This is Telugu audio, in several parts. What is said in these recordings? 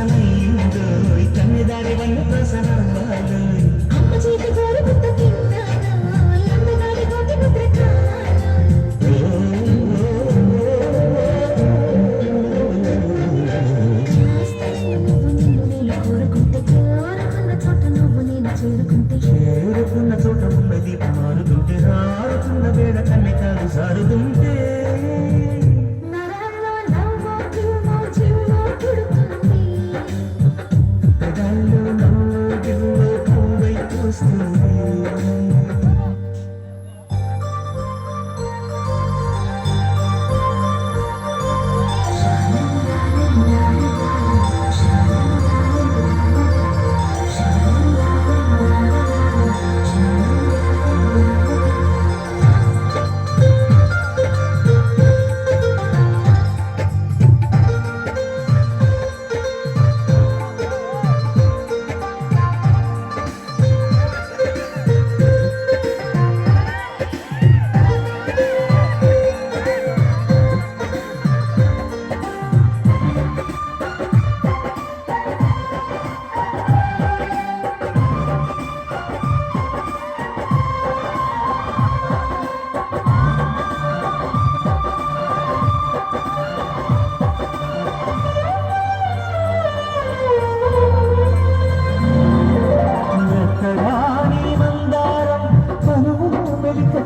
ప్రసనయ్యిందో కన్నెదారి వన్న ప్రసనవ్వాలో అమ్మ చేతి గోరు ముద్ద తిన్నానా అందగాడి గోటి ముద్ర చేరుకున్న చోట ఉన్న దీపం మారుతుంటే రారుతున్న వేళ కన్నె కాదు సారుతుంటే పెదాల్లో నవ్వులో పూవై పూస్తుంది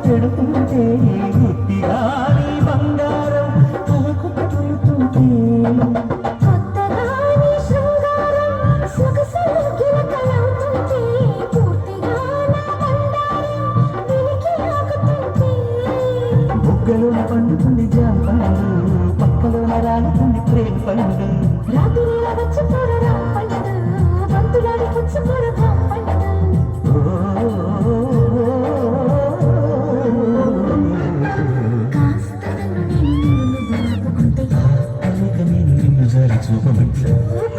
చెడుతుంటే గుట్టిగాని బంగారం తలకు తగులుతుంటే కొత్తగాని శృంగారం సొగసులు గిలకలవుతుంటే పూర్తిగా నా బండారం వెలికి లాగుతుంటే బుగ్గలోన పండుతుంది జాంపండు పక్కలోన రాలుతుంది ప్రేమ పండు రాత్రిలా వచ్చి పొరరా పండు బంతులాడి వచ్చి పొరరా పండు చూపమంటే